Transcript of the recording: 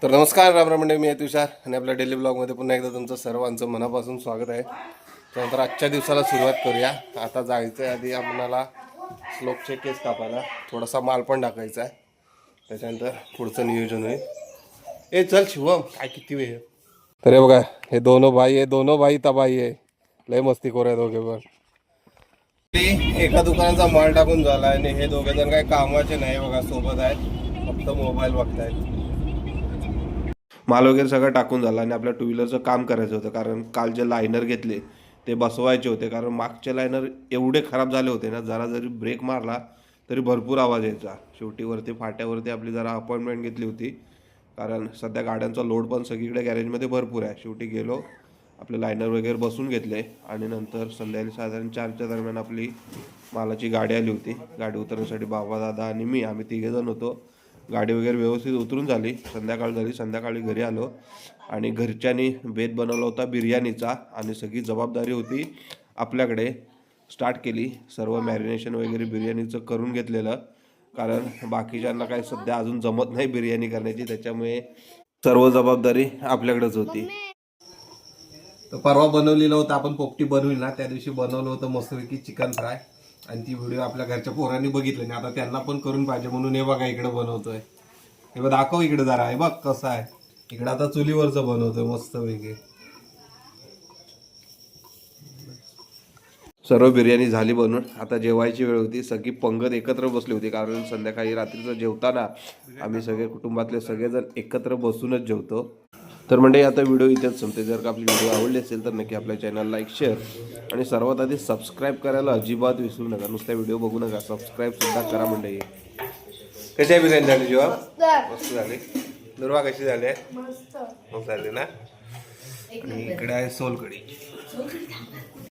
तर नमस्कार राम राम मंडळी, मी आहे तुषार आणि आपल्या डेली ब्लॉगमध्ये पुन्हा एकदा तुमचं सर्वांचं मनापासून स्वागत आहे. त्यानंतर आजच्या दिवसाला सुरुवात करूया. आता जायचं आहे आधी आपल्याला श्लोकचे केस कापायला, थोडासा माल पण टाकायचा आहे. त्याच्यानंतर पुढचं नियोजन होईल. ए चल शिवम, काय किती वेळ. तर हे बघा, हे दोनो भाई तबाई आहे. लय मस्ती करू आहे दोघे पण. एका दुकानाचा माल टाकून झाला आणि हे दोघे जण काही कामाचे नाही बघा, सोबत आहेत, फक्त मोबाईल बघतायत. माल वगैरे सगळं टाकून झाला आणि आपल्या टू व्हीलरचं काम करायचं होतं, कारण काल जे लायनर घेतले ते बसवायचे होते. कारण मागचे लायनर एवढे खराब झाले होते ना, जरा जरी ब्रेक मारला तरी भरपूर आवाज यायचा. शेवटीवरती फाट्यावरती आपली जरा अपॉइंटमेंट घेतली होती, कारण सध्या गाड्यांचा लोड पण सगळीकडे गॅरेजमध्ये भरपूर आहे. शेवटी गेलो, आपले लायनर वगैरे बसून घेतले आणि नंतर संध्याकाळी साधारण 4च्या दरम्यान आपली मालाची गाडी आली होती. गाडी उतरण्यासाठी बाबा, दादा आणि मी, आम्ही तिघेजण होतो. गाडी वगैरे व्यवस्थित उतरून झाली, संध्याकाळ झाली. संध्याकाळी घरी आलो आणि घरच्यांनी बेत बनवला होता बिर्याणीचा आणि सगळी जबाबदारी होती आपल्याकडे. स्टार्ट केली, सर्व मॅरिनेशन वगैरे बिर्याणीचं करून घेतलेलं, कारण बाकीच्यांना काही सध्या अजून जमत नाही बिर्याणी करण्याची, त्याच्यामुळे सर्व जबाबदारी आपल्याकडेच होती. तर परवा बनवलेलं होतं आपण, पोपटी बनवली ना, त्या दिवशी बनवलं होतं मस्तपैकी चिकन फ्राय, आणि ती व्हिडिओ आपल्या घरच्या पोरांनी बघितली नाही. आता त्यांना पण करून पाहिजे म्हणून हे बघा इकडे बनवतोय. हे बघ, दाखव इकडे जरा. हे बघ कसं आहे, इकडे आता चुलीवरचं बनवतोय मस्तपैकी. सर्व बिर्याणी झाली बनवून, आता जेवायची वेळ होती. सगळी पंगत एकत्र बसली होती, कारण संध्याकाळी रात्रीचं जेवताना आम्ही सगळे कुटुंबातले सगळेजण एकत्र बसूनच जेवतो. तर म्हणजे आता व्हिडिओ इथेच संपते. जर का आपली व्हिडिओ आवडली असेल तर नक्की आपल्या चॅनल लाईक, शेअर आणि सर्वात आधी सबस्क्राईब करायला अजिबात विसरू नका. नुसत्या व्हिडिओ बघू नका, सबस्क्राईब सुद्धा करा मंडळी. कशी आहे बिर्याणी झाली जेव्हा? मस्त झाली. दुर्वा कशी झाली? मस्त झाली ना. आणि इकडे आहे सोलकढी.